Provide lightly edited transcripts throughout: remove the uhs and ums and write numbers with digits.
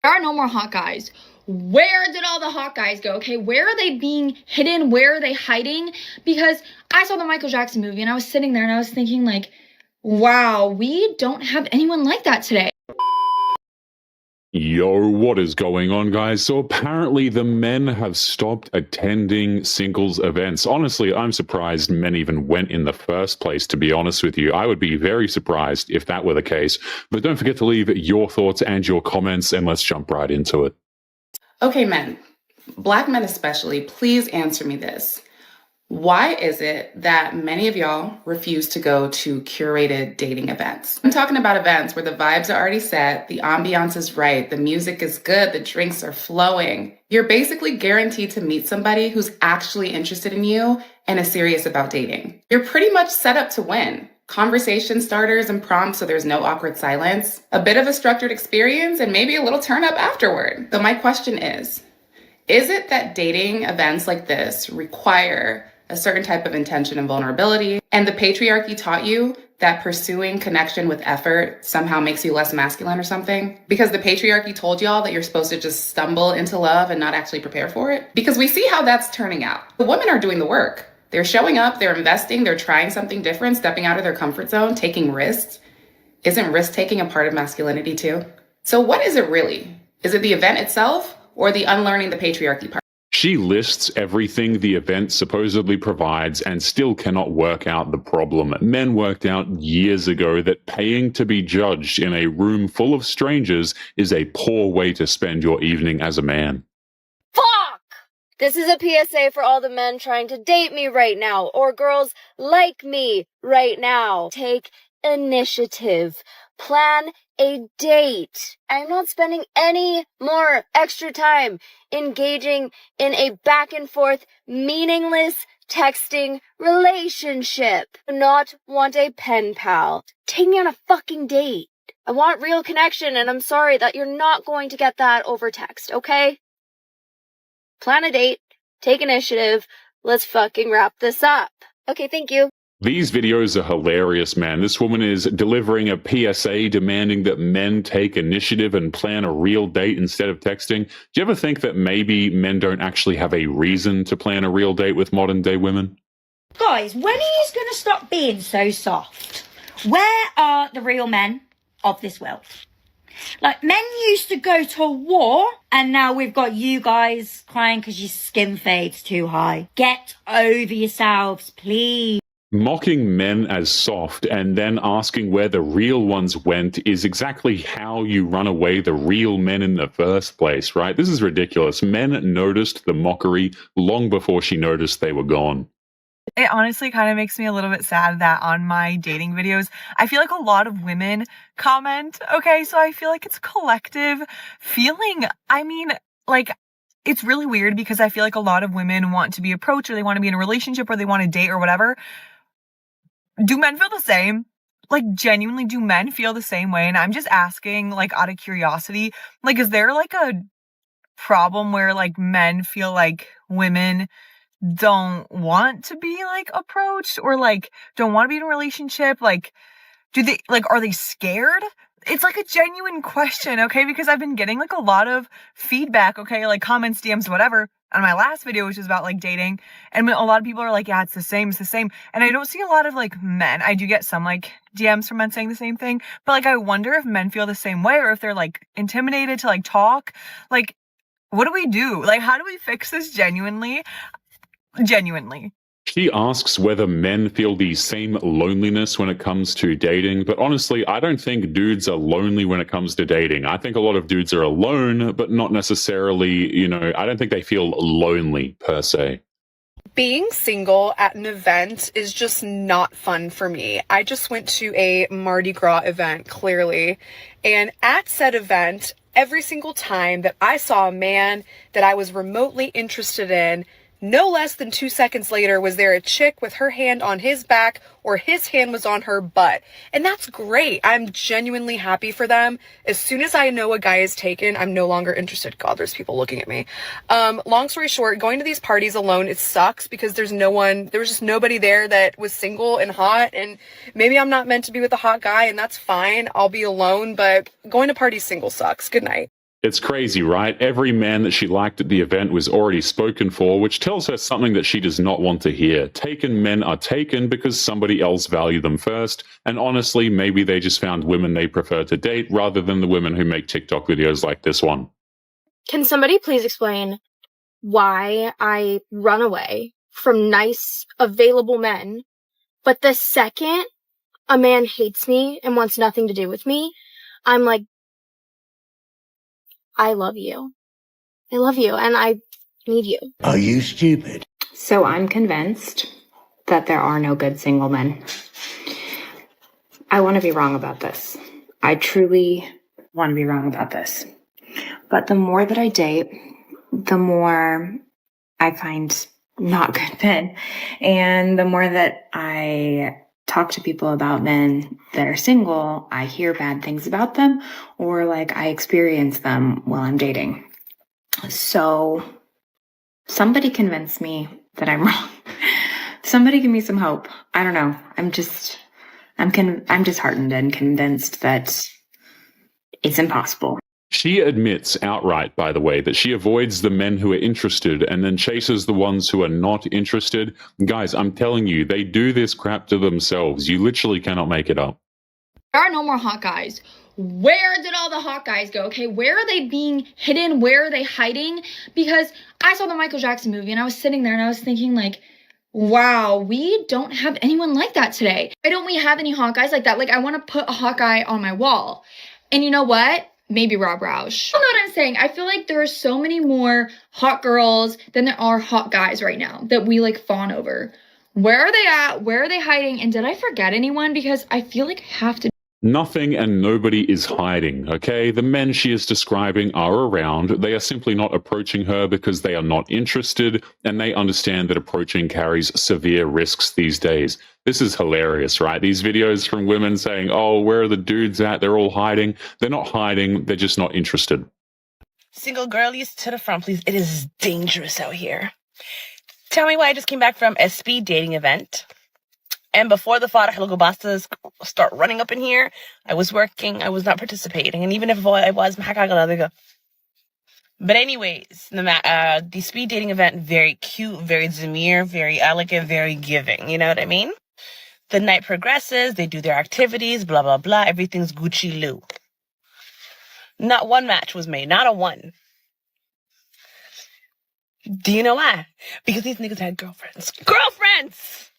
There are no more hot guys. Where did all the hot guys go? Okay, where are they being hidden? Where are they hiding? Because I saw the Michael Jackson movie and I was sitting there and I was thinking, like, wow, we don't have anyone like that today. Yo, what is going on, guys? So apparently the men have stopped attending singles events. Honestly, I'm surprised men even went in the first place, to be honest with you. I would be very surprised if that were the case. But don't forget to leave your thoughts and your comments, and let's jump right into it. Okay, men, Black men especially, please answer me this. Why is it that many of y'all refuse to go to curated dating events? I'm talking about events where the vibes are already set, the ambiance is right, the music is good, the drinks are flowing. You're basically guaranteed to meet somebody who's actually interested in you and is serious about dating. You're pretty much set up to win. Conversation starters and prompts so there's no awkward silence, a bit of a structured experience, and maybe a little turn up afterward. So my question is it that dating events like this require a certain type of intention and vulnerability, and the patriarchy taught you that pursuing connection with effort somehow makes you less masculine or something? Because the patriarchy told y'all that you're supposed to just stumble into love and not actually prepare for it? Because we see how that's turning out. The women are doing the work. They're showing up, they're investing, they're trying something different, stepping out of their comfort zone, taking risks. Isn't risk-taking a part of masculinity too? So what is it really? Is it the event itself or the unlearning the patriarchy part? She lists everything the event supposedly provides and still cannot work out the problem. Men worked out years ago that paying to be judged in a room full of strangers is a poor way to spend your evening as a man. Fuck! This is a PSA for all the men trying to date me right now, or girls like me right now. Take initiative. Plan a date. I'm not spending any more extra time engaging in a back and forth, meaningless texting relationship. I do not want a pen pal. Take me on a fucking date. I want real connection, and I'm sorry that you're not going to get that over text, okay? Plan a date. Take initiative. Let's fucking wrap this up. Okay, thank you. These videos are hilarious, man. This woman is delivering a PSA demanding that men take initiative and plan a real date instead of texting. Do you ever think that maybe men don't actually have a reason to plan a real date with modern day women? Guys, when are you going to stop being so soft? Where are the real men of this world? Like, men used to go to war, and now we've got you guys crying because your skin fades too high. Get over yourselves, please. Mocking men as soft and then asking where the real ones went is exactly how you run away the real men in the first place, right? This is ridiculous. Men noticed the mockery long before she noticed they were gone. It honestly kind of makes me a little bit sad that on my dating videos, I feel like a lot of women comment. Okay, so I feel like it's a collective feeling. I mean, like, it's really weird because I feel like a lot of women want to be approached, or they want to be in a relationship, or they want to date or whatever. Do men feel the same? Like, genuinely, do men feel the same way? And I'm just asking, like, out of curiosity, like, is there, like, a problem where, like, men feel like women don't want to be, like, approached, or, like, don't want to be in a relationship? Like, do they, like, are they scared? It's, like, a genuine question, okay? Because I've been getting, like, a lot of feedback, okay? Like, comments, DMs, whatever, on my last video, which is about, like, dating. And a lot of people are like, yeah, it's the same. And I don't see a lot of, like, men. I do get some, like, DMs from men saying the same thing. But, like, I wonder if men feel the same way, or if they're, like, intimidated to, like, talk. Like, what do we do? Like, how do we fix this genuinely? She asks whether men feel the same loneliness when it comes to dating, but honestly, I don't think dudes are lonely when it comes to dating. I think a lot of dudes are alone, but not necessarily, I don't think they feel lonely per se. Being single at an event is just not fun for me. I just went to a Mardi Gras event, clearly, and at said event, every single time that I saw a man that I was remotely interested in, no less than 2 seconds later was there a chick with her hand on his back, or his hand was on her butt. And that's great. I'm genuinely happy for them. As soon as I know a guy is taken, I'm no longer interested. God, there's people looking at me. Long story short, going to these parties alone, it sucks because there was just nobody there that was single and hot, and maybe I'm not meant to be with a hot guy, and that's fine. I'll be alone, but going to parties single sucks. Good night. It's crazy, right? Every man that she liked at the event was already spoken for, which tells her something that she does not want to hear. Taken men are taken because somebody else valued them first, and honestly, maybe they just found women they prefer to date rather than the women who make TikTok videos like this one. Can somebody please explain why I run away from nice, available men, but the second a man hates me and wants nothing to do with me, I'm like, I love you. I love you, and I need you. Are you stupid? So I'm convinced that there are no good single men. I want to be wrong about this. I truly want to be wrong about this. But the more that I date, the more I find not good men. And the more that I talk to people about men that are single, I hear bad things about them, or like I experience them while I'm dating. So somebody convince me that I'm wrong. Somebody give me some hope. I don't know. I'm disheartened and convinced that it's impossible. She admits outright, by the way, that she avoids the men who are interested and then chases the ones who are not interested. Guys, I'm telling you, they do this crap to themselves. You literally cannot make it up. There are no more hot guys. Where did all the hot guys go? Okay, where are they being hidden? Where are they hiding? Because I saw the Michael Jackson movie and I was sitting there and I was thinking like, wow, we don't have anyone like that today. Why don't we have any hot guys like that? Like, I want to put a hot guy on my wall. And you know what? Maybe Rob Roush. You know what I'm saying? I feel like there are so many more hot girls than there are hot guys right now that we like fawn over. Where are they at? Where are they hiding? And did I forget anyone? Because I feel like I have to. Nothing and nobody is hiding, okay? The men she is describing are around. They are simply not approaching her because they are not interested, and they understand that approaching carries severe risks these days. This is hilarious, right? These videos from women saying, oh, where are the dudes at? They're all hiding. They're not hiding. They're just not interested. Single girlies to the front, please. It is dangerous out here. Tell me why I just came back from a speed dating event. And before the Farah Bastas start running up in here, I was working. I was not participating. And even if I was, but anyways, the speed dating event, very cute, very demure, very elegant, very giving. You know what I mean? The night progresses. They do their activities, blah, blah, blah. Everything's Gucci Lou. Not one match was made. Not a one. Do you know why? Because these niggas had girlfriends. Girlfriends!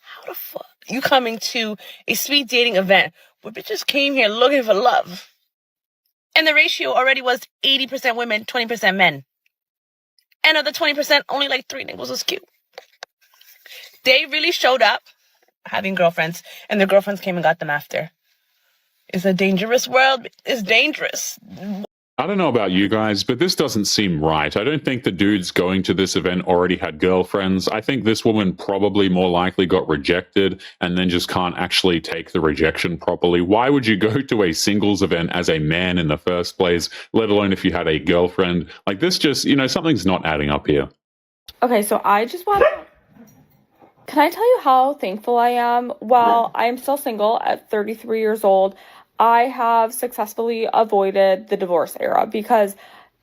How the fuck you coming to a speed dating event where bitches came here looking for love? And the ratio already was 80% women, 20% men. And of the 20%, only like 3 niggas was cute. They really showed up having girlfriends, and their girlfriends came and got them after. It's a dangerous world. It's dangerous. I don't know about you guys, but this doesn't seem right. I don't think the dudes going to this event already had girlfriends. I think this woman probably more likely got rejected and then just can't actually take the rejection properly. Why would you go to a singles event as a man in the first place, let alone if you had a girlfriend? Like this just, something's not adding up here. Okay, so I just want to... Can I tell you how thankful I am? While I am still single at 33 years old, I have successfully avoided the divorce era because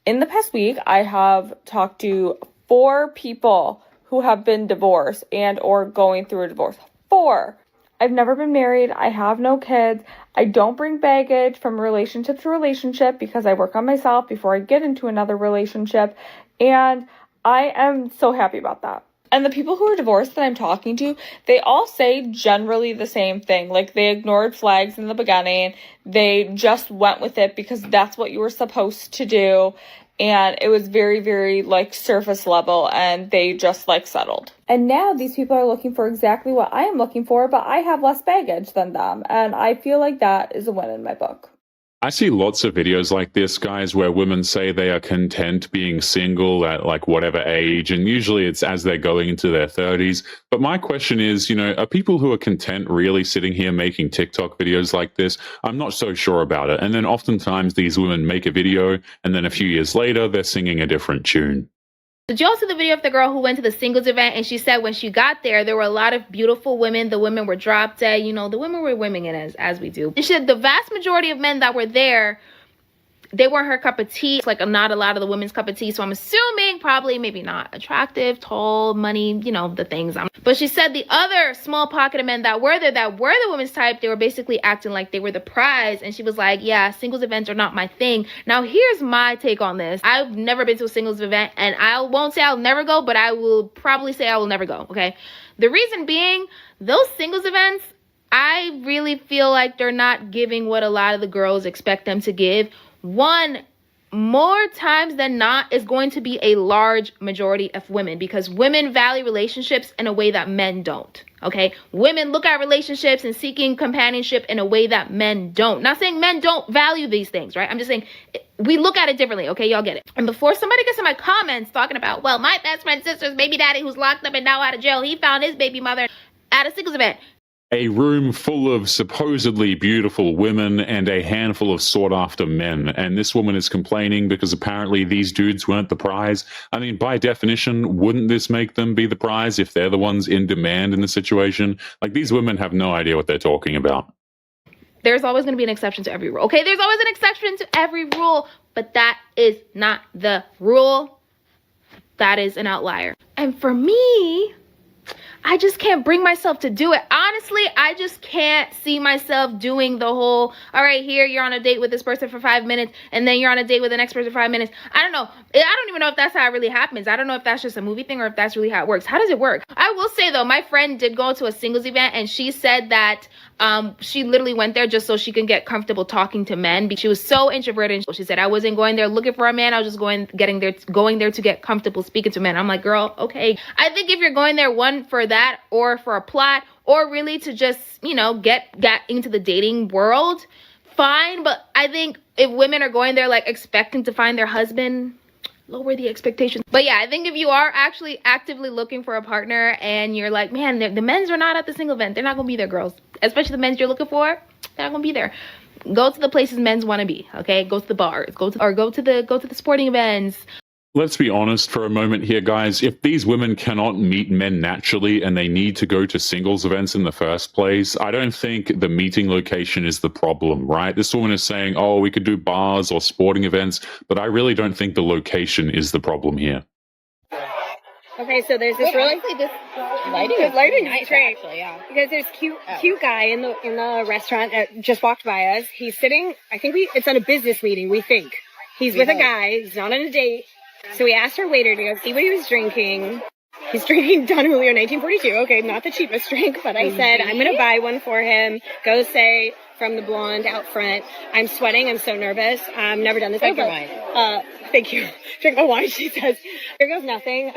in the past week, I have talked to 4 people who have been divorced and or going through a divorce. 4. I've never been married. I have no kids. I don't bring baggage from relationship to relationship because I work on myself before I get into another relationship. And I am so happy about that. And the people who are divorced that I'm talking to, they all say generally the same thing. Like, they ignored flags in the beginning. They just went with it because that's what you were supposed to do. And it was very, very, surface level. And they just, settled. And now these people are looking for exactly what I am looking for, but I have less baggage than them. And I feel like that is a win in my book. I see lots of videos like this, guys, where women say they are content being single at whatever age, and usually it's as they're going into their 30s. But my question is, are people who are content really sitting here making TikTok videos like this? I'm not so sure about it. And then oftentimes these women make a video, and then a few years later, they're singing a different tune. Did you all see the video of the girl who went to the singles event and she said when she got there were a lot of beautiful women. The women were drop dead. The women were women as we do. And she said the vast majority of men that were there they weren't her cup of tea. It's like not a lot of the women's cup of tea. So I'm assuming probably maybe not attractive, tall, money, you know, the things. But she said the other small pocket of men that were there, that were the women's type, they were basically acting like they were the prize. And she was like, yeah, singles events are not my thing. Now, here's my take on this. I've never been to a singles event, and I won't say I'll never go, but I will probably say I will never go, okay? The reason being, those singles events, I really feel like they're not giving what a lot of the girls expect them to give. One, more times than not, is going to be a large majority of women, because women value relationships in a way that men don't, okay? Women look at relationships and seeking companionship in a way that men don't. Not saying men don't value these things, right? I'm just saying we look at it differently, okay? Y'all get it. And before somebody gets in my comments talking about, well, my best friend's sister's baby daddy who's locked up and now out of jail, he found his baby mother at a singles event. A room full of supposedly beautiful women and a handful of sought-after men. And this woman is complaining because apparently these dudes weren't the prize. I mean, by definition, wouldn't this make them be the prize if they're the ones in demand in the situation? Like, these women have no idea what they're talking about. There's always going to be an exception to every rule, okay? There's always an exception to every rule, but that is not the rule. That is an outlier. And for me, I just can't bring myself to do it. Honestly, I just can't see myself doing the whole, all right, here you're on a date with this person for 5 minutes, and then you're on a date with the next person for 5 minutes. I don't know. I don't even know if that's how it really happens. I don't know if that's just a movie thing or if that's really how it works. How does it work? I will say, though, my friend did go to a singles event, and she said that she literally went there just so she can get comfortable talking to men, because she was so introverted. She said, I wasn't going there looking for a man. I was just going there to get comfortable speaking to men. I'm like, girl, okay. I think if you're going there, one, for that, or for a plot, or really to just, you know, get into the dating world, fine. But I think if women are going there like expecting to find their husband, lower the expectations. But yeah, I think if you are actually actively looking for a partner and you're like, man, the men's are not at the single event, they're not gonna be there, girls. Especially the men's you're looking for, they're not gonna be there. Go to the places men's want to be, okay? Go to the bars, go to the sporting events. Let's be honest for a moment here, guys. If these women cannot meet men naturally and they need to go to singles events in the first place, I don't think the meeting location is the problem, right? This woman is saying, oh, we could do bars or sporting events, but I really don't think the location is the problem here. Okay, so there's this really this lighting is great, actually, yeah. Because there's cute guy in the restaurant that just walked by us. He's sitting. I think it's at a business meeting. We think he's with a guy. He's not on a date. So we asked our waiter to go see what he was drinking. He's drinking Don Julio 1942. Okay, not the cheapest drink, but I said, I'm going to buy one for him. Go say from the blonde out front, I'm sweating. I'm so nervous. I've never done this before. Thank you. Drink my wine, she says. Here goes nothing.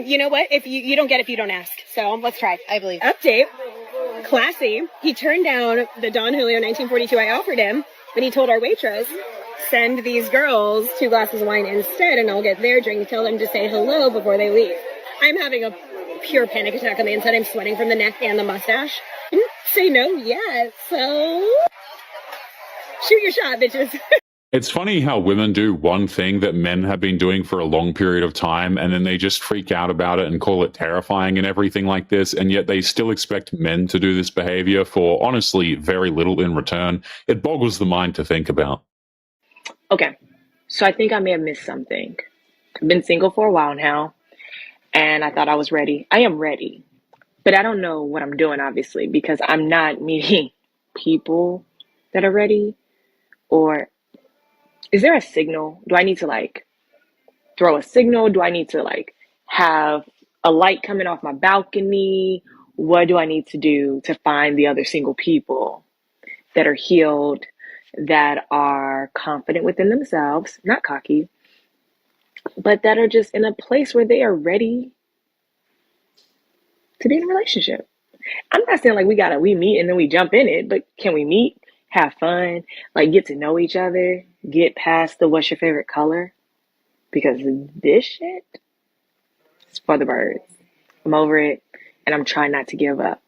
You know what? If you don't get it if you don't ask. So let's try. I believe. Update. Classy. He turned down the Don Julio 1942 I offered him, but he told our waitress, send these girls 2 glasses of wine instead, and I'll get their drink. Tell them to say hello before they leave. I'm having a pure panic attack on the inside. I'm sweating from the neck and the mustache. Didn't say no yet, so shoot your shot, bitches. It's funny how women do one thing that men have been doing for a long period of time, and then they just freak out about it and call it terrifying and everything like this, and yet they still expect men to do this behavior for, honestly, very little in return. It boggles the mind to think about. Okay, so I think I may have missed something. I've been single for a while now, and I thought I was ready. I am ready, but I don't know what I'm doing, obviously, because I'm not meeting people that are ready. Or is there a signal? Do I need to throw a signal? Do I need to have a light coming off my balcony? What do I need to do to find the other single people that are healed, that are confident within themselves, not cocky, but that are just in a place where they are ready to be in a relationship? I'm not saying we meet and then we jump in it, but can we meet, have fun, get to know each other, get past the what's your favorite color? Because this shit is for the birds. I'm over it, and I'm trying not to give up.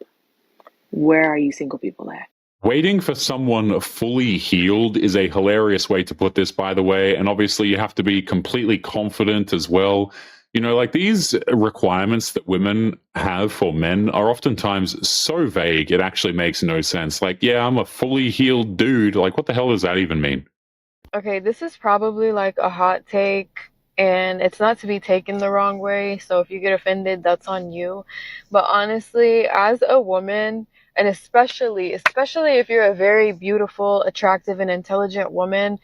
Where are you single people at? Waiting for someone fully healed is a hilarious way to put this, by the way. And obviously you have to be completely confident as well. You know, these requirements that women have for men are oftentimes so vague, it actually makes no sense. Yeah, I'm a fully healed dude. What the hell does that even mean? Okay, this is probably like a hot take, and it's not to be taken the wrong way, so if you get offended, that's on you. But honestly, as a woman, and especially if you're a very beautiful, attractive, and intelligent woman,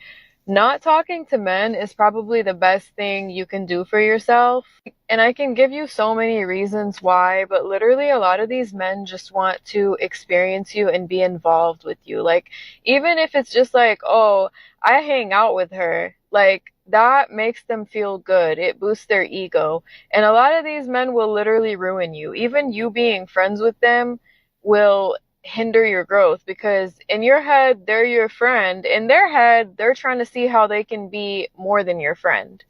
not talking to men is probably the best thing you can do for yourself. And I can give you so many reasons why, but literally a lot of these men just want to experience you and be involved with you. Like, even if it's just like, oh, I hang out with her, like, that makes them feel good. It boosts their ego. And a lot of these men will literally ruin you. Even you being friends with them will hinder your growth, because in your head, they're your friend. In their head, they're trying to see how they can be more than your friend.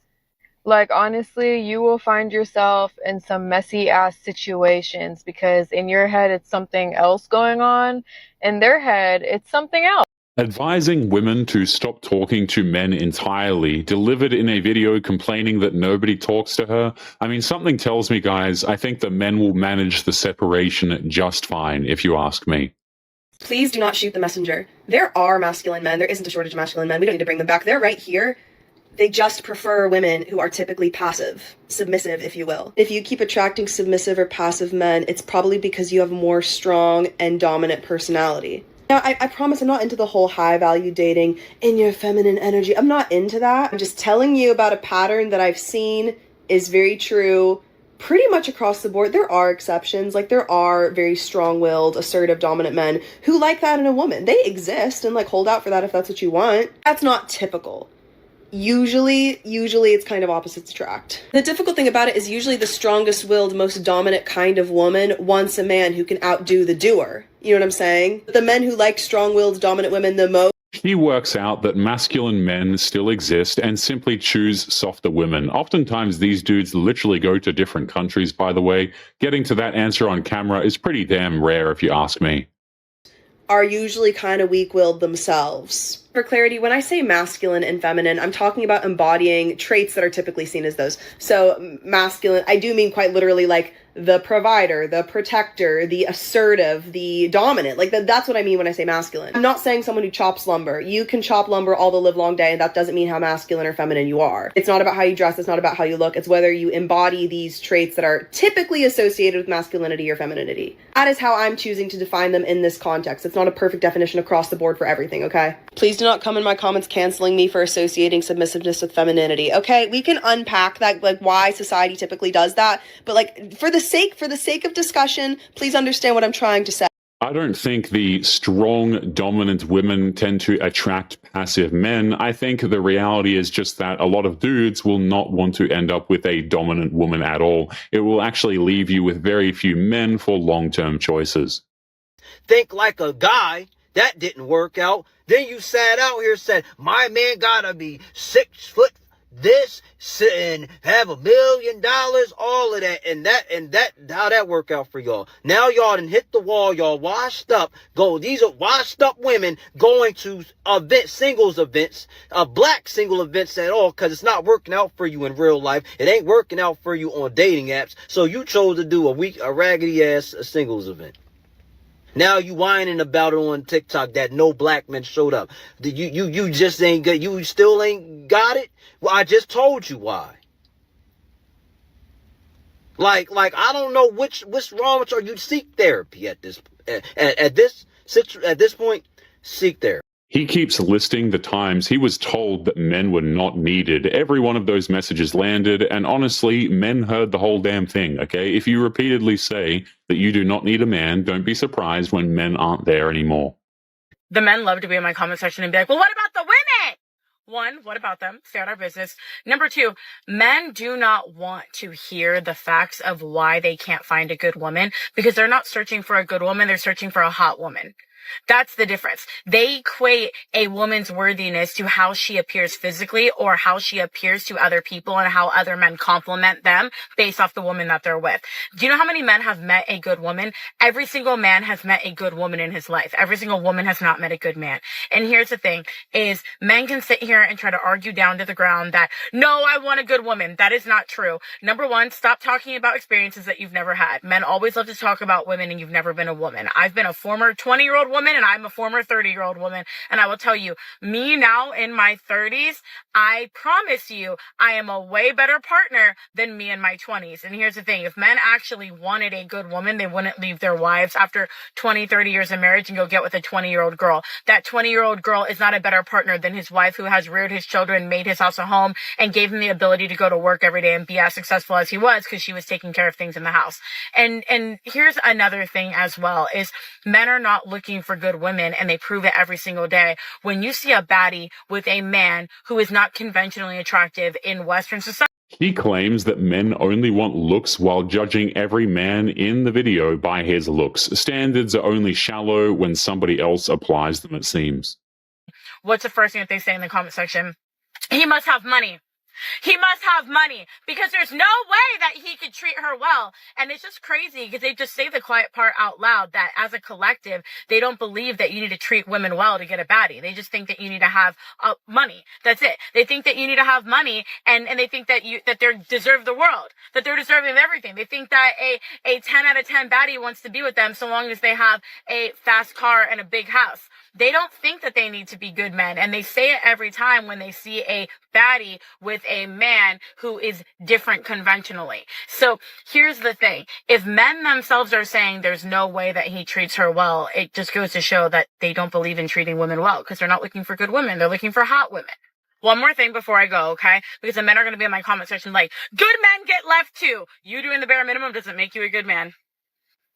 Like, honestly, you will find yourself in some messy ass situations because in your head, it's something else going on. In their head, it's something else. Advising women to stop talking to men entirely, delivered in a video complaining that nobody talks to her. I mean, something tells me, guys, I think the men will manage the separation just fine, if you ask me. Please do not shoot the messenger. There are masculine men. There isn't a shortage of masculine men. We don't need to bring them back. They're right here. They just prefer women who are typically passive, submissive, if you will. If you keep attracting submissive or passive men, it's probably because you have a more strong and dominant personality. Now, I promise I'm not into the whole high value dating in your feminine energy. I'm not into that. I'm just telling you about a pattern that I've seen is very true pretty much across the board. There are exceptions. Like, there are very strong-willed, assertive, dominant men who like that in a woman. They exist, and like, hold out for that if that's what you want. That's not typical. Usually it's kind of opposites attract. The difficult thing about it is usually the strongest willed, most dominant kind of woman wants a man who can outdo the doer. You know what I'm saying? The men who like strong-willed, dominant women the most. He works out that masculine men still exist and simply choose softer women. Oftentimes, these dudes literally go to different countries, by the way. Getting to that answer on camera is pretty damn rare, if you ask me. Are usually kind of weak-willed themselves. For clarity, when I say masculine and feminine, I'm talking about embodying traits that are typically seen as those. So masculine, I do mean quite literally like the provider, the protector, the assertive, the dominant. Like that's what I mean when I say masculine. I'm not saying someone who chops lumber. You can chop lumber all the live long day, and that doesn't mean how masculine or feminine you are. It's not about how you dress. It's not about how you look. It's whether you embody these traits that are typically associated with masculinity or femininity. That is how I'm choosing to define them in this context. It's not a perfect definition across the board for everything, okay? Please do not come in my comments canceling me for associating submissiveness with femininity, okay? We can unpack that, like why society typically does that, but like for the sake of discussion, please understand what I'm trying to say. I don't think the strong, dominant women tend to attract passive men. I think the reality is just that a lot of dudes will not want to end up with a dominant woman at all. It will actually leave you with very few men for long-term choices. Think like a guy. That didn't work out. Then you sat out here and said, my man gotta be 6 foot this and have $1 million, all of that, and that how that work out for y'all. Now y'all done hit the wall, y'all washed up. These are washed up women going to singles events, black single events at all, because it's not working out for you in real life. It ain't working out for you on dating apps. So you chose to do a raggedy ass singles event. Now you whining about it on TikTok that no black men showed up. You just ain't good. You still ain't got it. Well, I just told you why. Like I don't know what's wrong with you. You seek therapy at this point. Seek therapy. He keeps listing the times he was told that men were not needed. Every one of those messages landed, and honestly, men heard the whole damn thing, okay? If you repeatedly say that you do not need a man, don't be surprised when men aren't there anymore. The men love to be in my comment section and be like, well, what about the women? One, what about them? Stay out our business. Number two, men do not want to hear the facts of why they can't find a good woman, because they're not searching for a good woman, they're searching for a hot woman. That's the difference. They equate a woman's worthiness to how she appears physically or how she appears to other people and how other men compliment them based off the woman that they're with. Do you know how many men have met a good woman? Every single man has met a good woman in his life. Every single woman has not met a good man. And here's the thing is men can sit here and try to argue down to the ground that, no, I want a good woman. That is not true. Number one, stop talking about experiences that you've never had. Men always love to talk about women and you've never been a woman. I've been a former 20-year-old woman and I'm a former 30-year-old woman. And I will tell you, me now in my 30s, I promise you, I am a way better partner than me in my 20s. And here's the thing. If men actually wanted a good woman, they wouldn't leave their wives after 20, 30 years of marriage and go get with a 20-year-old girl. That 20-year-old girl is not a better partner than his wife, who has reared his children, made his house a home, and gave him the ability to go to work every day and be as successful as he was because she was taking care of things in the house. And here's another thing as well is men are not looking for good women, and they prove it every single day. When you see a baddie with a man who is not conventionally attractive in Western society, He claims that men only want looks while judging every man in the video by his looks. Standards are only shallow when somebody else applies them, it seems. what's the first thing that they say in the comment section? He must have money. He must have money, because there's no way that he could treat her well. And it's just crazy because they just say the quiet part out loud, that as a collective, they don't believe that you need to treat women well to get a baddie. They just think that you need to have money. That's it. They think that you need to have money, and they think that that they deserve the world, that they're deserving of everything. They think that a 10 out of 10 baddie wants to be with them so long as they have a fast car and a big house. They don't think that they need to be good men, and they say it every time when they see a baddie with a man who is different conventionally. So here's the thing. If men themselves are saying there's no way that he treats her well, it just goes to show that they don't believe in treating women well, because they're not looking for good women. They're looking for hot women. One more thing before I go, okay? Because the men are going to be in my comment section like, good men get left too. You doing the bare minimum doesn't make you a good man.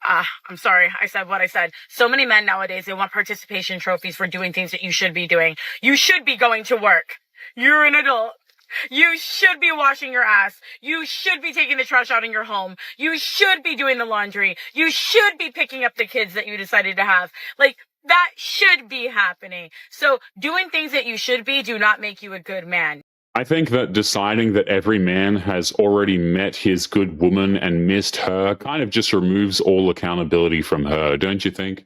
I'm sorry. I said what I said. So many men nowadays, they want participation trophies for doing things that you should be doing. You should be going to work. You're an adult. You should be washing your ass. You should be taking the trash out in your home. You should be doing the laundry. You should be picking up the kids that you decided to have. Like, that should be happening. So doing things that you should be do not make you a good man. I think that deciding that every man has already met his good woman and missed her kind of just removes all accountability from her, don't you think?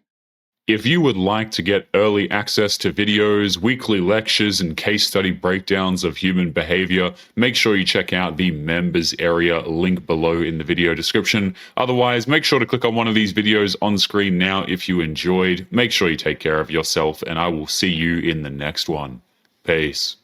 If you would like to get early access to videos, weekly lectures, and case study breakdowns of human behavior, make sure you check out the members area link below in the video description. Otherwise, make sure to click on one of these videos on screen now if you enjoyed. Make sure you take care of yourself, and I will see you in the next one. Peace.